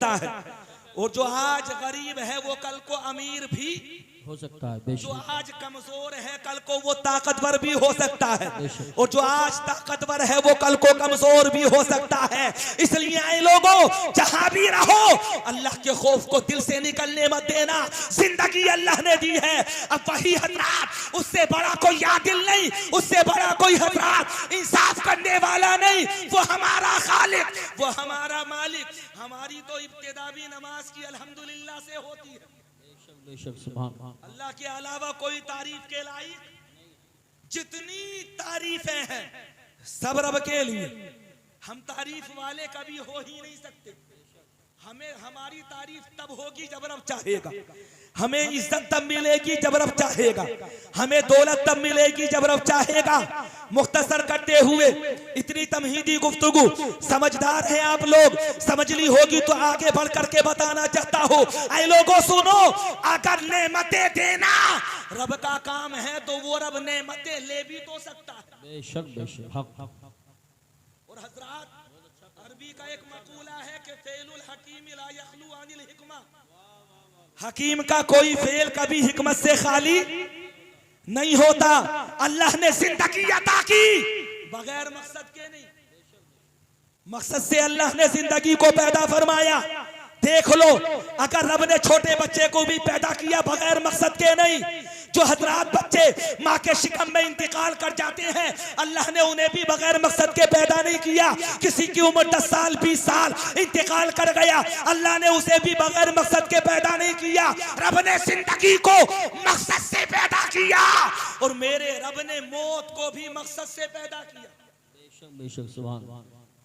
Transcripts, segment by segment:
है। और जो आज गरीब है वो कल को अमीर भी हो सकता है। जो आज कमजोर है कल को वो ताकतवर भी हो सकता है, और जो आज ताकतवर है वो कल को कमजोर भी हो सकता है। इसलिए आए लोगों, जहां भी रहो अल्लाह के खौफ को दिल से निकलने मत देना। जिंदगी अल्लाह ने दी है, अब वही हजरात, उससे बड़ा कोई आदिल नहीं, उससे बड़ा कोई हजरात इंसाफ करने वाला नहीं। वो हमारा खालिक, वो हमारा मालिक। हमारी तो इब्तिदा भी नमाज की अल्हम्दुलिल्लाह से होती है। अल्लाह के अलावा कोई तारीफ के लायक, जितनी तारीफें हैं सब रब के लिए। हम तारीफ वाले कभी हो ही नहीं सकते। हमें हमारी तारीफ तब होगी जब रब चाहेगा। हमें इज्जत तब मिलेगी जब रब चाहेगा। हमें दौलत तब मिलेगी जब रब चाहेगा। मुख्तसर करते हुए इतनी तमहीदी गुफ्तगू, समझदार हैं आप लोग, समझ ली होगी तो आगे बढ़ करके बताना चाहता हूँ। ऐ लोगों सुनो, अगर नेमतें देना रब का काम है तो वो रब नेमतें ले भी तो सकता है। बेशक बेशक। और हजरात, अरबी का एक मकूला है कि फेलुल हकीम ला यखलू अनिल हिकमा। हकीम का कोई फेल कभी हिकमत से खाली नहीं होता। अल्लाह ने जिंदगी अता की बगैर मकसद के नहीं, मकसद से अल्लाह ने जिंदगी को पैदा फरमाया। देख लो, अगर रब ने छोटे बच्चे को भी पैदा किया बगैर मकसद के नहीं। जो हजरात बच्चे माँ के शिकम में इंतकाल कर जाते हैं, अल्लाह ने उन्हें भी बगैर मकसद के पैदा नहीं किया। किसी की उम्र 10 साल 20 साल इंतकाल कर गया, अल्लाह ने उसे भी बगैर मकसद के पैदा नहीं किया। रब ने जिंदगी को मकसद से पैदा किया, और मेरे रब ने मौत को भी मकसद से पैदा किया। बेशक बेशक। सुभान अल्लाह।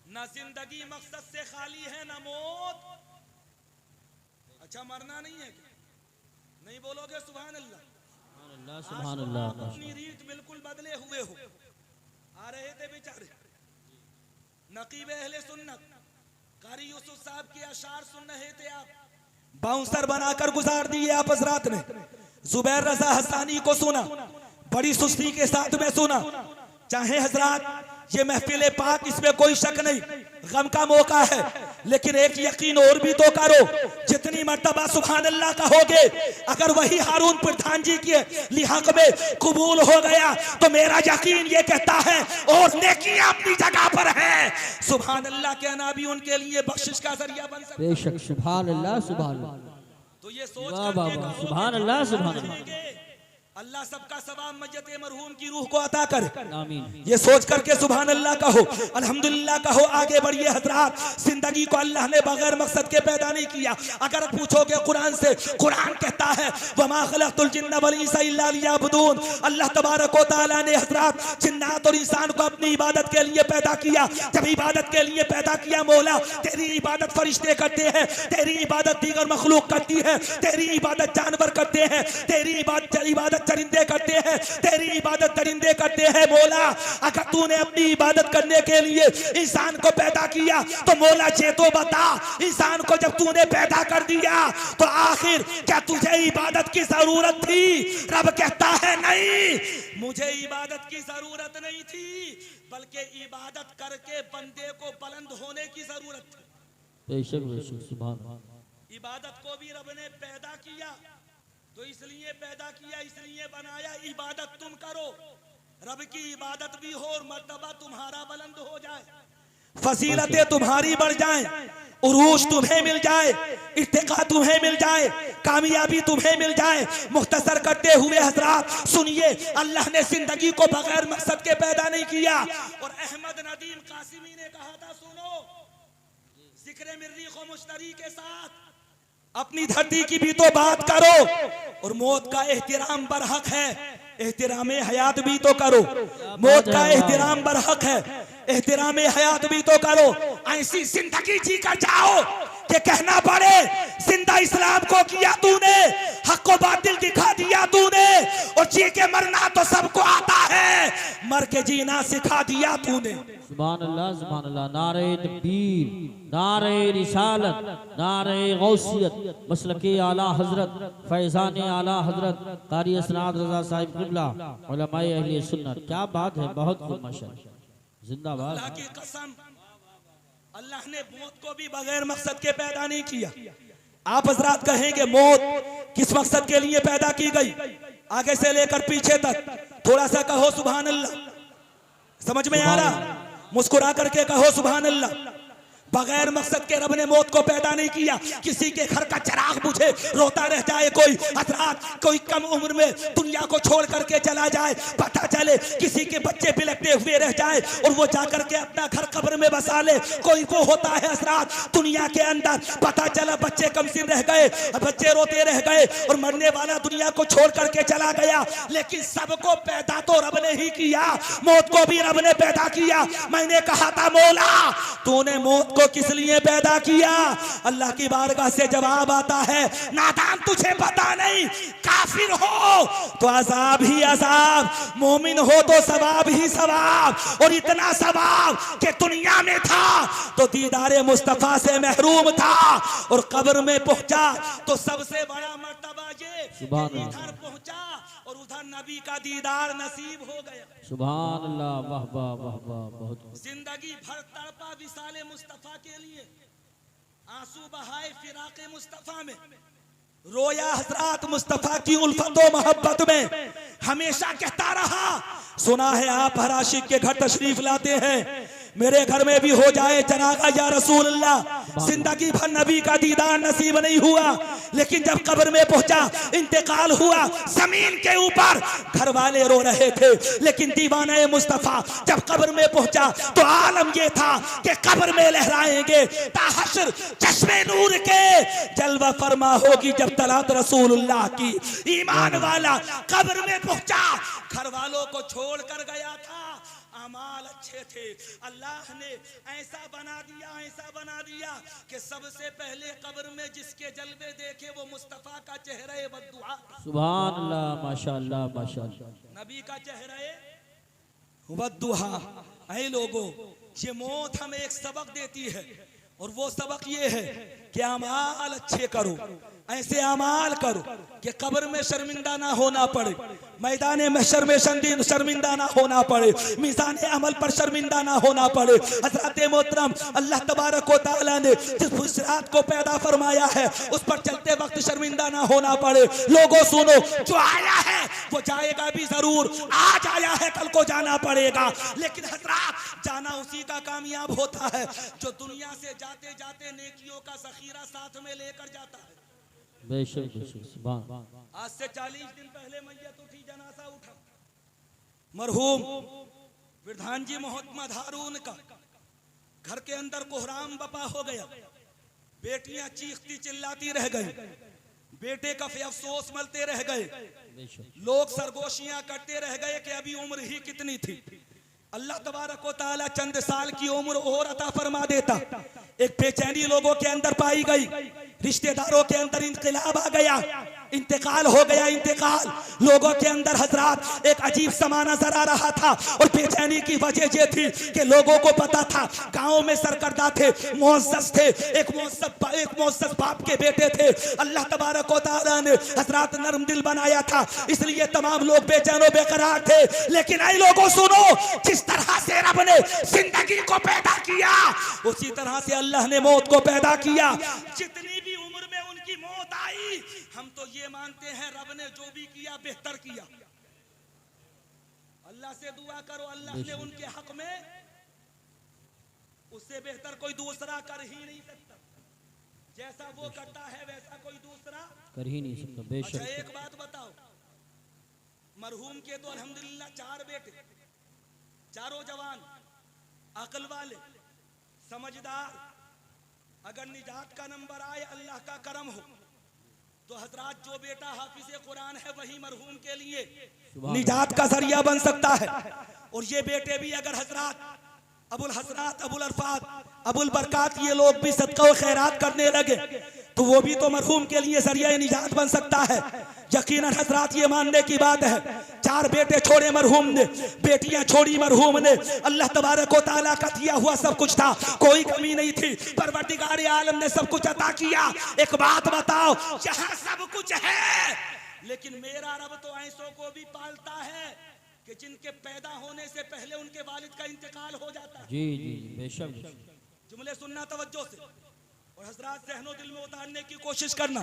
ना जिंदगी मकसद से खाली है ना मौत। अच्छा, मरना नहीं है क्या? नहीं बोलोगे सुभान अल्लाह? सुभान अल्लाह। अपनी रीत बिल्कुल बदले हुए हो। आ रहे थे बेचारे नकीब अहले सुन्नत, कारी यूसुफ साहब के अशार सुन रहे थे आप, बाउंसर बनाकर गुजार दिए आप हजरात ने। जुबैर रजा हसानी को सुना, बड़ी सुस्ती के साथ में सुना। चाहे हजरात ये महफिल पाक, इसमें कोई शक नहीं, गम का मौका है, लेकिन एक यकीन और भी तो करो, जितनी मर्तबा सुभान अल्लाह कहोगे, अगर वही हारून प्रधान जी के लिहाक में कबूल हो गया तो मेरा यकीन ये कहता है और नेकियां अपनी जगह पर है। सुभान अल्लाह कहना भी उनके लिए बख्शिश का जरिया बन सकता है। बेशक। सुभान अल्लाह सुभान अल्लाह। तो ये सोच सुभान अल्लाह सुभान अल्लाह। अल्लाह सबका सवाब मज्जत मरहूम की रूह को अता करे, आमीन। ये सोच करके सुभान अल्लाह कहो, अल्हम्दुलिल्लाह कहो। आगे बढ़िए हजरात, जिंदगी को अल्लाह ने बगैर मकसद के पैदा नहीं किया। अगर पूछोगे कुरान से, कुरान कहता है वमा खलक़तुल जिन्ना वल इंसा इल्ला लियअबुदून। अल्लाह तबारक व तआला ने हजरात जिन्नात और इंसान को अपनी इबादत के लिए पैदा किया। जब इबादत के लिए पैदा किया, मौला तेरी इबादत फरिश्ते करते हैं, तेरी इबादत दीगर मखलूक करती है, तेरी इबादत जानवर करते हैं, तेरी इबादत चरिंदे करते हैं, तेरी इबादत दरिंदे करते हैं। मौला अगर तूने अपनी इबादत करने के लिए इंसान को पैदा किया तो मौला ये तो बता, इंसान को जब तूने पैदा कर दिया तो आखिर क्या तुझे इबादत की जरूरत थी? रब कहता है नहीं, मुझे इबादत की जरूरत नहीं थी, बल्कि इबादत करके बंदे को बुलंद होने की जरूरत थी। बेशक बेशक। सुभान अल्लाह। इबादत को भी रब ने पैदा किया, तो इसलिए पैदा किया, इसलिए बनाया, इबादत तुम करो, रब की इबादत भी हो और मर्तबा तुम्हारा बुलंद हो जाए, फजीलतें तुम्हारी बढ़ जाएं, उरूज तुम्हें मिल जाए, इर्तिका तुम्हें मिल जाए, कामयाबी तुम्हें मिल जाए। मुख्तसर करते हुए हजरात सुनिए, अल्लाह ने जिंदगी को बगैर मकसद के पैदा नहीं किया। और अहमद नदीम कासिमी ने कहा था, सुनो, जिक्र मिर्रीख व मुश्तरी के साथ अपनी धरती की भी तो बात करो, और मौत का एहतराम बरहक है, एहतराम हयात भी तो करो। मौत का एहतराम बरहक है, एहतराम हयात भी तो करो। ऐसी जिंदगी जी कर जाओ कि कहना पड़े जिंदा इस्लाम को किया तूने, हक को बातिल दिखा दिया तूने, और जी के मरना तो सबको आता है, मर के जीना सिखा दिया तूने। सुभान अल्लाह सुभान अल्लाह। नारे तकबीर, नारे रिसालत, नारे गौसियत, मसलके आला हजरत, फैजान आला हजरत कारी असनाद रजा साहिब क़िबला, उलमाए अहले सुन्नत। क्या बात है, बहुत खूब माशाअल्लाह, जिंदाबाद। अल्लाह की कसम अल्लाह ने मौत को भी बगैर मकसद के पैदा नहीं किया। आप हजरात कहेंगे मौत किस मकसद के लिए पैदा की गई, आगे से लेकर पीछे तक थोड़ा सा कहो सुभान अल्लाह। समझ में आ रहा? मुस्कुरा करके कहो सुभान अल्लाह। बगैर मकसद के रब ने मौत को पैदा नहीं किया। किसी के घर का चिराग बुझे रोता रह जाए कोई, हजरात कोई कम उम्र में दुनिया को छोड़ करके चला जाए, पता चले किसी के बच्चे बिलखते हुए रह जाए और वो जाकर के अपना घर कब्र में बसा ले। कोई को होता है हजरात दुनिया के अंदर, पता चला बच्चे कमसिन रह गए, बच्चे रोते रह गए और मरने वाला दुनिया को छोड़ करके चला गया। लेकिन सबको पैदा तो रब ने ही किया, मौत को भी रब ने पैदा किया। मैंने कहा था मौला तूने मौत किस लिए पैदा किया? अल्लाह की बारगाह से जवाब आता है नादान तुझे पता नहीं, काफिर हो तो अजाब ही अजाब, मोमिन हो तो सवाब ही सवाब। और इतना सवाब कि दुनिया में था तो दीदारे मुस्तफा से महरूम था और कब्र में पहुंचा तो सबसे बड़ा मर्तबा ये इधर पहुंचा और उधर नबी का दीदार नसीब हो गया। सुभान अल्लाह, वाह वाह वाह वाह, बहुत। जिंदगी भर तड़पा विसाले मुस्तफा के लिए, आंसू बहाए फिराके मुस्तफा में, रोया हजरात मुस्तफा की उल्फत व मोहब्बत में। हमेशा कहता रहा, सुना है आप हर आशिक के घर तशरीफ लाते हैं, मेरे घर में भी हो जाए जनाजा या रसूल अल्लाह। जिंदगी भर नबी का दीदार नसीब नहीं हुआ, लेकिन जब कब्र में पहुंचा इंतकाल हुआ, जमीन के ऊपर घर वाले रो रहे थे, लेकिन दीवाना मुस्तफा जब कब्र में पहुंचा तो आलम ये था कि कब्र में लहराएंगे ताहशर चश्मे नूर के, जलवा फरमा होगी जब तलात रसूलुल्लाह की। ईमान वाला कब्र में पहुंचा, घर वालों को छोड़ कर गया था, अमाल अच्छे थे, अल्लाह ने ऐसा बना दिया कि सबसे पहले कब्र में जिसके जलवे देखे वो मुस्तफा का चेहरा बद्दुआ। सुभान अल्लाह, माशाअल्लाह माशाअल्लाह। नबी का चेहरा बद्दुआ। ऐ लोगों, ये मौत हमें एक सबक देती है और वो सबक ये है कि अमाल अच्छे करो, ऐसे अमाल करो कि कब्र में शर्मिंदा ना होना पड़े, मैदान महशर में शर्मिंदा ना होना पड़े, मीज़ान अमल पर शर्मिंदा ना होना पड़े। हज़रत मोहतरम अल्लाह तबारक व तआला ने जिस फुसरात को पैदा फरमाया है उस पर चलते वक्त शर्मिंदा ना होना पड़े। लोगों सुनो, जो आया है वो जाएगा भी जरूर, आज आया है कल को जाना पड़ेगा, लेकिन हज़रात जाना उसी का कामयाब होता है जो दुनिया से जाते जाते नेकियों का ज़ख़ीरा साथ में लेकर जाता है। बेशक बेशक, सुभान। आज से 40 दिन पहले मैयत उठी, जनाजा उठा, मरहूम विधान जी मोहम्मद हारून का घर के अंदर कोहराम बपा हो गया। बेटियां चीखती चिल्लाती रह गई, बेटे का अफसोस मलते रह गए, लोग सरगोशियां करते रह गए कि अभी उम्र ही कितनी थी। अल्लाह तबारक व तआला चंद साल की उम्र और अता फरमा देता। एक बेचैनी लोगों के अंदर पाई गई, रिश्तेदारों के अंदर इंकलाब आ गया, इंतकाल हो गया। इंतकाल लोगों के अंदर हजरात एक अजीब समा नजर आ रहा था और बेचैनी की वजह ये थी कि लोगों को पता था गांव में सरकर्दा थे, मुअज़्ज़ज़ थे, एक मुअज़्ज़ज़ बाप के बेटे थे। अल्लाह तबारक व तआला ने हजरात नरम दिल बनाया था, इसलिए तमाम लोग बेचैन और बेकरार थे। लेकिन ऐ लोगों सुनो, जिस तरह से रब ने जिंदगी को पैदा किया उसी तरह से अल्लाह ने मौत को पैदा किया। जितनी भी उम्र में उनकी मौत आई, हम तो ये मानते हैं रब ने जो भी किया बेहतर किया। अल्लाह से दुआ करो, अल्लाह ने उनके हक में उससे बेहतर कोई दूसरा कर ही नहीं सकता। जैसा वो करता है वैसा कोई दूसरा कर ही नहीं सकता। बेशक। अच्छा एक बात बताओ, मरहूम के तो अल्हम्दुलिल्लाह 4 बेटे, चारों जवान, अकल वाले, समझदार। अगर निजात का नंबर आए, अल्लाह का करम हो, तो हजरात जो बेटा हाफिज़े कुरान है वही मरहूम के लिए निजात का जरिया बन सकता है। और ये बेटे भी अगर हजरात अबुल हसनात, अबुल अरफात, अबुल बरकात ये लोग भी सदका व खैरात करने लगे तो वो भी तो मरहूम के लिए जरिया निजात बन सकता है। यकीनन हजरात ये मानने की बात है, 4 बेटे छोड़े मरहूम ने, बेटियां छोड़ी मरहूम ने। अल्लाह तबारक व तआला का दिया हुआ सब कुछ था, कोई कमी नहीं थी। परवरदिगार आलम ने सब कुछ अता किया। एक बात बताओ, यहाँ सब कुछ है, लेकिन मेरा रब तो ऐसों को भी पालता है कि जिनके पैदा होने से पहले उनके वालिद का इंतकाल हो जाता है। जी जी बेशक। जुमले सुनना तवज्जो से और हजरात ज़हनो दिल में उतारने की कोशिश करना।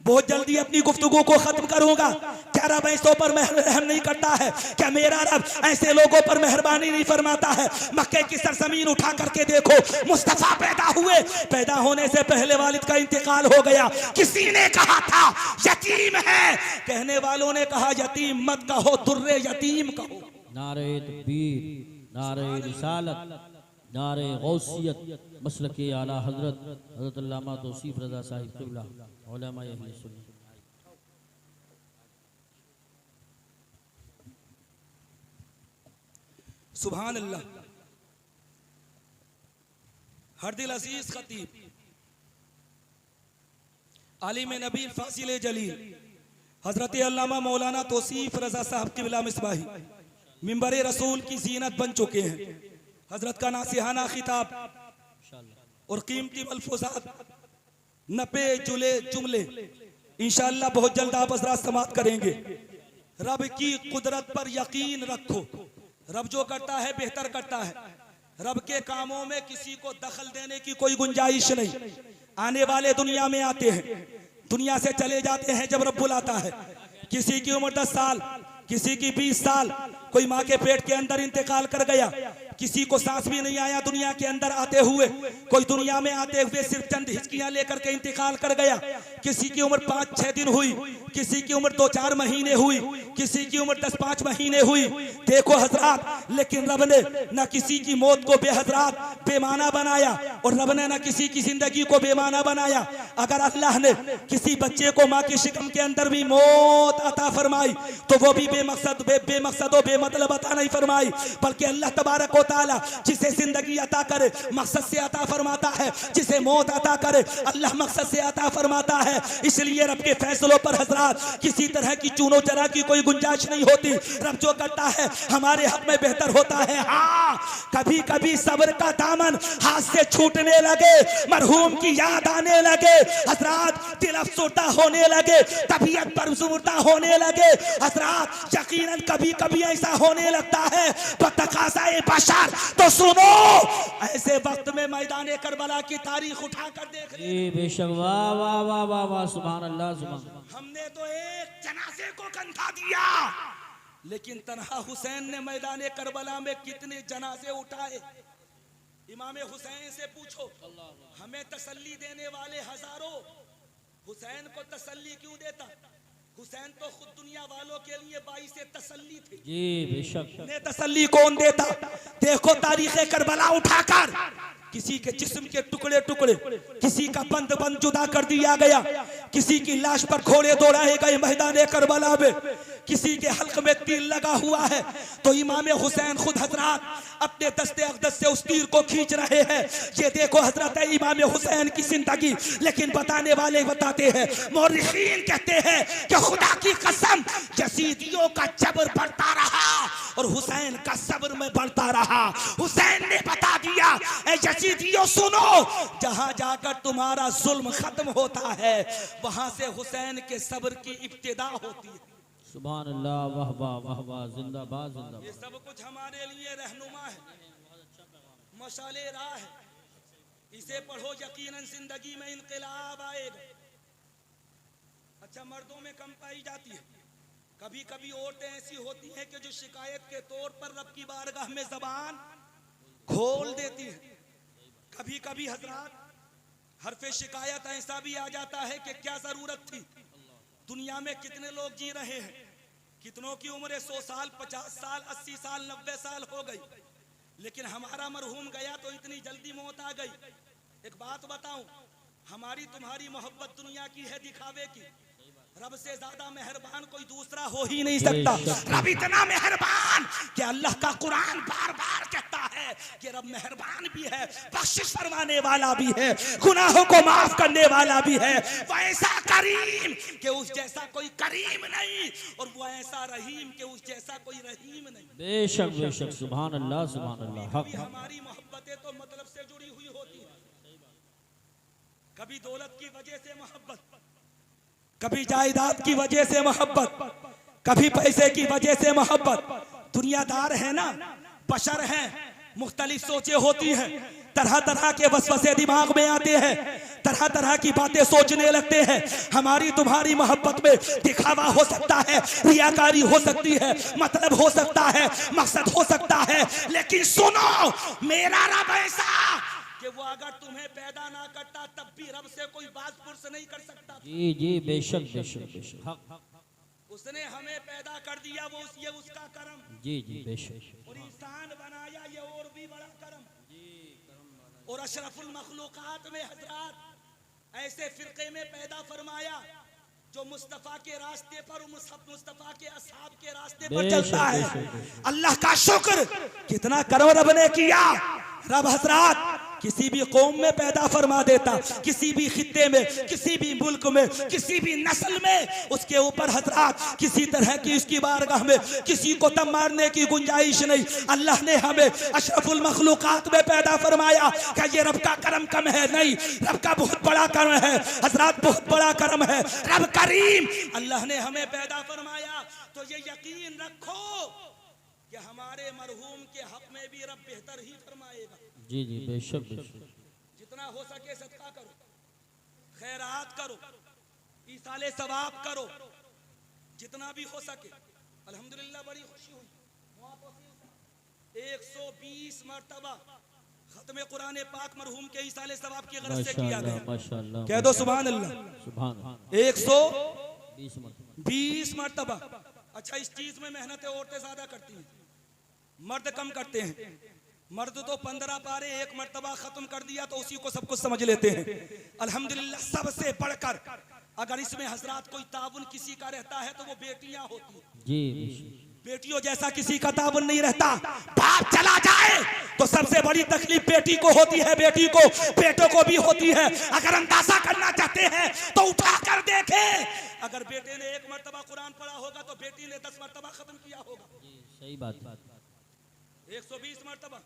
बहुत जल्दी अपनी गुफ्तगू को खत्म करूंगा। क्या रब ऐसों पर रहम नहीं करता है? क्या मेरा रब ऐसे लोगों पर मेहरबानी नहीं फरमाता है? मक्के की सरजमीन उठा करके देखो, मुस्तफा पैदा हुए, पैदा होने से पहले वालिद का इंतकाल हो गया। किसी ने कहा था यतीम है, कहने वालों ने कहा यतीम मत कहो, दुर्रे यतीम कहो। नारे तकबीर, नारे रिसालत, नारे गौसियत, मसलक आला हजरत हजरत अल्लामा तौसीफ रज़ा साहिब क़िबला उलमा अहले सुन्नत। सुभान अल्लाह। हर दिल अजीज खतीब आलिम नबी फासिल जलील हजरत अल्लामा मौलाना तौसीफ रज़ा साहब क़िबला मिसबाही मिंबर रसूल की जीनत बन चुके हैं। हजरत का नासिहाना खिताब और कीमती मलफूजात नपे जुले जुमले इंशाअल्लाह बहुत जल्द आप हजरात समाप्त करेंगे। रब की कुदरत पर यकीन रखो। रब जो करता है बेहतर करता है। रब के कामों में किसी को दखल देने की कोई गुंजाइश नहीं। आने वाले दुनिया में आते हैं, दुनिया से चले जाते हैं जब रब बुलाता है। किसी की उम्र 10 साल, किसी की 20 साल, कोई माँ के पेट के अंदर इंतकाल कर गया, किसी को सांस भी नहीं आया दुनिया के अंदर आते हुए, कोई दुनिया में आते हुए सिर्फ चंद हिचकियां लेकर के इंतकाल कर गया। किसी की उम्र 5-6 दिन हुई, किसी की उम्र 2-4 महीने हुई, किसी की उम्र 10-5 महीने हुई। देखो हजरात, लेकिन रब ने न किसी की मौत को बेहजरात बेमाना बनाया और रब ने न किसी की जिंदगी को बेमाना बनाया। अगर अल्लाह ने किसी बच्चे को माँ की शिकम के अंदर भी मौत अता फरमाई तो वो भी बेमकसद बेमतलब अता नहीं फरमाई, बल्कि अल्लाह तबारक व तआला जिसे जिंदगी अता करे मकसद से अता फरमाता है, जिसे मौत अता करे अल्लाह मकसद से अता फरमाता है। इसलिए रब के फैसलों पर हजरात किसी तरह की चूनो चरा की कोई गुंजाइश नहीं होती। रब जो करता है हमारे हक में बेहतर होता है। हाँ, कभी कभी सब्र का दामन हाथ से छूटने लगे, मरहूम की याद आने लगे, हजरात दिल अफसुर्दा होने लगे, तबीयत परजुर्दा होने लगे। हजरात यकीनन कभी कभी ऐसा होने लगता है बतकाज़ाए बशर। तो सुनो, ऐसे वक्त में मैदान करबला की तारीख उठा कर देख ले। बेशक, वाह वाह वाह वाह वाह, सुभान अल्लाह सुभान। हमने तो एक जनाजे को कंधा दिया, लेकिन तन्हा हुसैन ने मैदान करबला में कितने जनाजे उठाए। इमाम हुसैन से पूछो, हमें तसल्ली देने वाले हजारों, हुसैन को तसल्ली क्यों देता? हुसैन तो खुद दुनिया वालों के लिए बाइस तसल्ली थे। जी बेशक। ने तसल्ली कौन देता? देखो तारीख करबला उठाकर किसी के जिस्म के टुकड़े टुकड़े, किसी का बंद बंद जुदा कर दिया गया, किसी की लाश पर घोड़े दौड़ाए गए मैदान करबला में, किसी के हल्क में तीर लगा हुआ है, तो इमाम हुसैन खुद हजरात अपने दस्ते अक़दस से उस तीर को खींच रहे हैं। ये देखो हजरत इमाम हुसैन की जिंदगी। लेकिन बताने वाले बताते हैं, मौरिखीन कहते हैं कि खुदा की कसम यजीदियों का जबर बढ़ता रहा और हुसैन का सब्र में बढ़ता रहा। हुसैन ने बता दिया, ए यजीदियों सुनो, जहां जाकर तुम्हारा जुल्म खत्म होता है वहां से हुसैन के सब्र की इब्तिदा होती है। सुभान अल्लाह, वाह वाह वाह वाह, जिंदाबाद जिंदाबाद। ये सब कुछ हमारे लिए रहनुमा है, मशाले राह है। इसे पढ़ो, यकीनन जिंदगी में इनकलाब आएगा। अच्छा, मर्दों में कम पाई जाती है। कभी कभी औरतें ऐसी होती हैं कि जो शिकायत के तौर पर रब की बारगाह में जबान खोल देती है। कभी कभी हजरात हरफे शिकायत ऐसा भी आ जाता है कि क्या जरूरत थी। दुनिया में कितने लोग जी रहे हैं, कितनों की उम्र 100 साल, 50 साल, 80 साल, 90 साल हो गई, लेकिन हमारा मरहूम गया तो इतनी जल्दी मौत आ गई। एक बात बताऊं, हमारी तुम्हारी मोहब्बत दुनिया की है, दिखावे की। रब से ज्यादा मेहरबान कोई दूसरा हो ही नहीं सकता। रब इतना मेहरबान कि अल्लाह का कुरान बार बार कहता है कि रब मेहरबान भी है, बख्शिश फरमाने वाला भी है, गुनाहों को माफ करने वाला भी है। वो ऐसा करीम कि उस जैसा कोई करीम नहीं, और वो ऐसा रहीम कि उस जैसा कोई रहीम नहीं। बेशक बेशक, सुभान अल्लाह सुभान अल्लाह। हमारी मोहब्बतें तो मतलब से जुड़ी हुई होती है। कभी दौलत की वजह से मोहब्बत, कभी जायदाद की वजह से मोहब्बत, कभी पैसे की वजह से मोहब्बत। दुनियादार है ना, बशर हैं, मुख्तलिफ सोचें होती हैं। तरह तरह के वसवसे दिमाग में आते हैं, तरह तरह की बातें सोचने लगते हैं। हमारी तुम्हारी मोहब्बत में दिखावा हो सकता है, रियाकारी हो सकती है, मतलब हो सकता है, मकसद हो सकता है, लेकिन सुनो, मेरा रब ऐसा कि वो अगर तुम्हें पैदा ना करता तब भी रब से कोई बात पुरुष नहीं कर सकता। जी जी बेशक बेशक बेशक। उसने हमें पैदा कर दिया, वो ये उसका करम। जी जी बेशक। और इंसान बनाया, ये और भी बड़ा करम। और अशरफुल मखलूकात में हजरात ऐसे फिरके में पैदा फरमाया जो मुस्तफा के रास्ते पर, मुस्तफा के असहाब के रास्ते पर चलता है। अल्लाह का शुक्र, कितना करम रब ने किया। रब हजरात किसी भी कौम में पैदा फरमा देता, किसी भी खित्ते में, किसी भी मुल्क में, किसी भी नस्ल में, उसके ऊपर हजरात किसी तरह की उसकी बारगाह में किसी को तम मारने की गुंजाइश नहीं। अल्लाह ने हमें अशरफुल मखलूकात में पैदा फरमाया। क्या ये रब का करम कम है? नहीं, रब का बहुत बड़ा करम है हजरात, बहुत बड़ा करम है। रब करीम, अल्लाह ने हमें पैदा फरमाया तो ये यकीन रखो कि हमारे मरहूम के हक में भी रब बेहतर ही फरमाएगा। जी जी बेशक बेशक। जितना हो सके सदका करो, खैरात करो, ईसाले सवाब करो, जितना भी हो सके। अल्हम्दुलिल्लाह बड़ी खुशी हुई, 120 मरतबा खत्म कुरान पाक मरहूम के ईसाले सवाब की गरज से किया गया। माशाअल्लाह, कह दो सुभान अल्लाह, सुभान अल्लाह। 120 मरतबा। अच्छा, इस चीज में मेहनतें औरतें ज्यादा करती हैं, मर्द कम करते हैं। मर्द तो 15 पारे एक मर्तबा खत्म कर दिया तो उसी को सब कुछ समझ लेते हैं। अल्हम्दुलिल्लाह सबसे बढ़कर अगर इसमें हजरात कोई ताबुन किसी का रहता है तो वो बेटियां होती हैं। जी बेटियों जैसा किसी का ताबुन नहीं रहता। बाप चला जाए तो सबसे बड़ी तकलीफ बेटी को होती है, बेटी को, बेटों को भी होती है। अगर अंदाजा करना चाहते हैं तो उठा कर देखे, अगर बेटे ने एक मर्तबा कुरान पढ़ा होगा तो बेटी ने 10 मर्तबा खत्म किया होगा। सही बात। 120 मर्तबा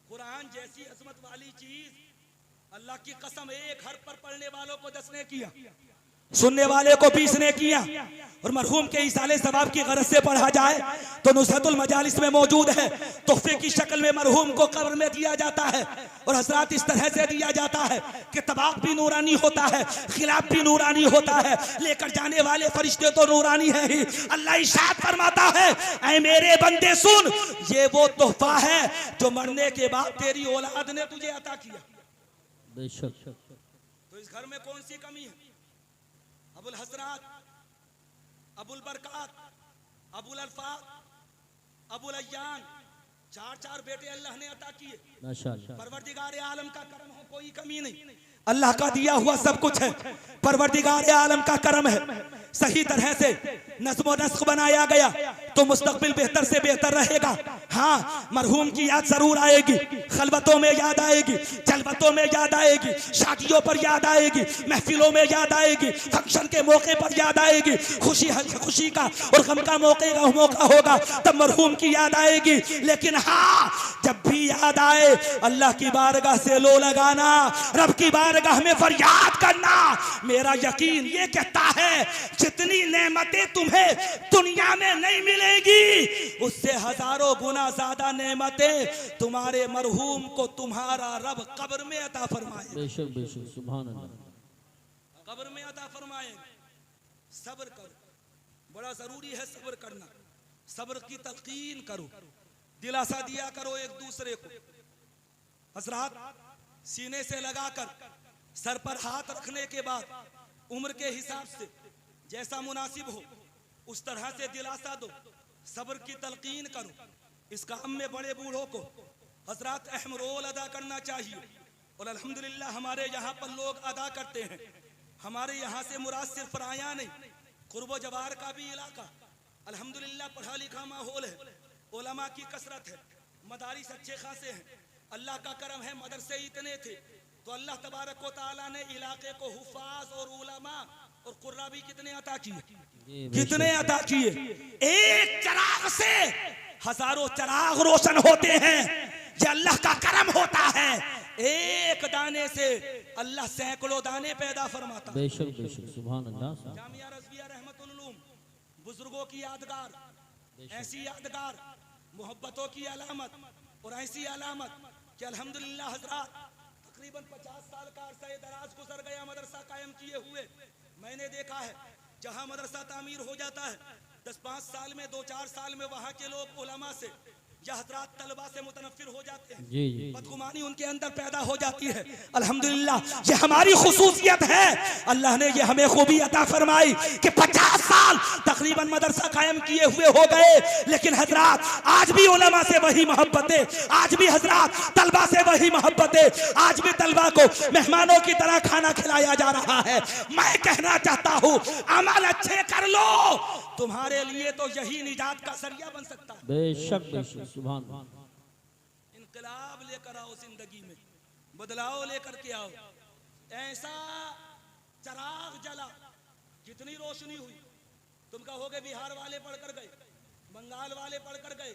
कुरान जैसी अजमत वाली चीज, अल्लाह की कसम, एक हर पर पढ़ने वालों को 10 ने किया, सुनने वाले को 20 ने किया। और मरहूम के इसाले सवाब की गरज से पढ़ा जाए तो नुसरतुल मजालिस में मौजूद है। तोहफे की शक्ल में मरहूम को कब्र में दिया जाता है। और हजरात इस तरह से दिया जाता है कि तबाक भी नूरानी होता है, खिलाफ भी नूरानी होता है, लेकर जाने वाले फरिश्ते तो नूरानी है ही। अल्लाह इरशाद फरमाता है, ऐ मेरे बंदे सुन, ये वो तोहफा है जो मरने के बाद तेरी औलाद ने तुझे अता किया। बेशक। तो इस घर में कौन सी कमी है? अबुल हजरात, अबुल बरकात, अबुल अल्फाक, अबुल अय्यान, 4 बेटे अल्लाह ने अता किए। माशाअल्लाह। परवरदिगार आलम का करम है, कोई कमी नहीं। अल्लाह का दिया हुआ सब कुछ है, परवरदिगार आलम का करम है। सही तरह से नज़्म नस्ख बनाया गया तो मुस्तकबिल बेहतर से बेहतर रहेगा। हाँ, मरहूम की याद जरूर आएगी, खलवतों में याद आएगी, जलवतों में याद आएगी, शादियों पर याद आएगी, महफिलों में याद आएगी, फंक्शन के मौके पर याद आएगी, खुशी का और गम का मौका होगा तब मरहूम की याद आएगी। लेकिन हाँ, जब भी याद आए अल्लाह की बारगाह से लो लगाना, रब की बारगाह में फरियाद करना। मेरा यकीन ये कहता है जितनी नेमतें तुम्हें दुनिया में नहीं मिलेगी उससे हजारों गुना ज्यादा नेमतें तुम्हारे मरहूम को तुम्हारा रब कब्र में अता फरमाए। बेशक बेशक, सुभान अल्लाह। कब्र में अता फरमाए। सब्र करो, बड़ा जरूरी है सब्र करना। सब्र की तलकीन करो, दिलासा दिया करो एक दूसरे को। हजरात, सीने से लगाकर सर पर हाथ रखने के बाद उम्र के हिसाब से जैसा मुनासिब हो उस तरह से दिलासा दो, सब्र की तलकीन करो। इस काम में बड़े बूढ़ों को हजरात अहम रोल अदा करना चाहिए। और अल्हम्दुलिल्लाह हमारे यहाँ पर लोग अदा करते हैं। हमारे यहाँ से मुराद सिर्फ राया नहीं, कुर्बो जवार का भी इलाका अल्हम्दुलिल्लाह पढ़ा लिखा माहौल है, उलमा की कसरत है, मदारिस अच्छे खासे हैं। अल्लाह का करम है, मदरसे इतने थे तो अल्लाह तबारक व तआला ने इलाके को हुफ़ाज़ और उलमा और कुर्रा भी कितने अता किए, कितने अता किए। एक चिराग से हजारों चिराग रोशन होते हैं, ये अल्लाह का करम होता है। एक दाने से अल्लाह सैकड़ों दाने पैदा फरमाता। बेशक बेशक, सुभान अल्लाह। जामिया रज़विया रहमतुल उलूम, बुजुर्गों की यादगार, ऐसी यादगार मोहब्बतों की अलामत और ऐसी अलामत कि अल्हम्दुलिल्लाह हजरात तकरीबन 50 साल का अरसा दराज गुजर गया मदरसा कायम किए हुए। मैंने देखा है जहां मदरसा तामीर हो जाता है 10-5 साल में 2-4 साल में वहां के लोग उलमा से या हजरात तलबा से मुतनफिर हो जाते हैं, जी जी बदगुमानी उनके अंदर पैदा हो जाती है। अल्हम्दुलिल्लाह ये हमारी खुसूसियत है, अल्लाह ने ये हमें खूबी अता फरमाई कि 50 साल तकरीबन मदरसा कायम किए हुए हो गए, लेकिन हजरात आज भी उलमा से वही मोहब्बतें, आज भी हजरात तलबा से वही मोहब्बतें, आज भी तलबा को मेहमानों की तरह खाना खिलाया जा रहा है। मैं कहना चाहता हूँ अमल अच्छे कर लो, तुम्हारे लिए तो यही निजात का जरिया बन सकता है। बेशक बेशक सुभान अल्लाह। इनकलाब लेकर आओ जिंदगी में, बदलाव लेकर के आओ। ऐसा चराग जला, कितनी रोशनी हुई। तुम कहोगे बिहार वाले पढ़ कर गए, बंगाल वाले पढ़ कर गए,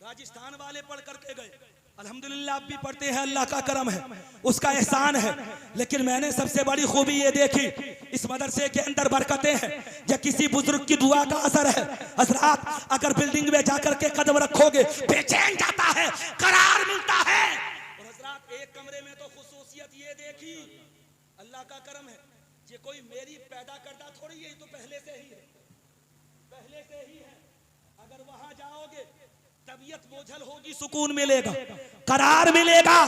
राजस्थान वाले पढ़ करके गए। अल्हम्दुलिल्लाह आप भी पढ़ते हैं, अल्लाह का करम है, उसका एहसान है। लेकिन मैंने सबसे बड़ी खूबी ये देखी, इस मदरसे के अंदर बरकतें हैं या किसी बुजुर्ग की दुआ का असर है। हजरात अगर बिल्डिंग में जाकर के कदम रखोगे बेचैन जाता है, करार मिलता है। और हजरात एक कमरे में तो खुसूसियत ये देखी, अल्लाह का करम है, ये कोई मेरी पैदा करता थोड़ी है, तो पहले से ही है, पहले से ही है। अगर वहां जाओगे तबीयत बोझल होगी, सुकून मिलेगा, करार मिलेगा।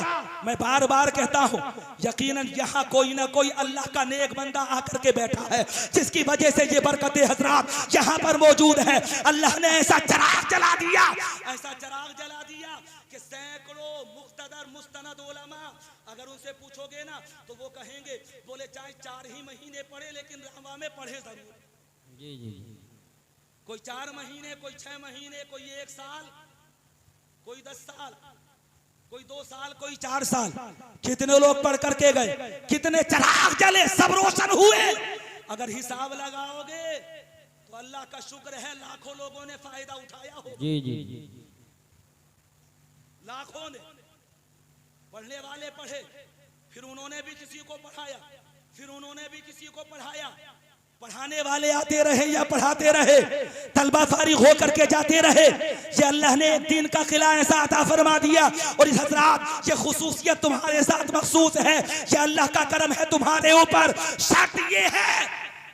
मैं बार बार कहता हूं यकीनन यहाँ कोई ना कोई अल्लाह का नेक बंदा आकर के बैठा है, जिसकी वजह से ये बरकतें हजरात यहाँ पर मौजूद है। अल्लाह ने ऐसा चराग जला दिया, ऐसा चराग जला दिया कि सैकड़ों मुख्तदर मुस्तनद उलमा अगर उनसे पूछोगे ना तो वो कहेंगे, बोले चाहे 4 ही महीने पढ़े लेकिन रहमा में पढ़े जरूर। जी जी कोई 4 महीने, कोई 6 महीने, कोई 1 साल, कोई 10 साल, कोई 2 साल, कोई 4 साल। कितने लोग पढ़ करके गए, कितने चराग जले, सब रोशन हुए। अगर हिसाब लगाओगे तो अल्लाह का शुक्र है लाखों लोगों ने फायदा उठाया हो। जी जी जी लाखों ने, पढ़ने वाले पढ़े, फिर उन्होंने भी किसी को पढ़ाया, फिर उन्होंने भी किसी को पढ़ाया। पढ़ाने वाले आते रहे या पढ़ाते रहे, तलबा फारिग होकर के जाते रहे। ये अल्लाह ने एक दिन का किला ऐसा अता फरमा दिया। और इस हजरात ये खुसूसियत तुम्हारे साथ मखसूस है, ये अल्लाह का करम है तुम्हारे ऊपर। शर्त ये है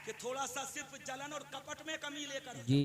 कि थोड़ा सा सिर्फ जलन और कपट में कमी लेकर जी।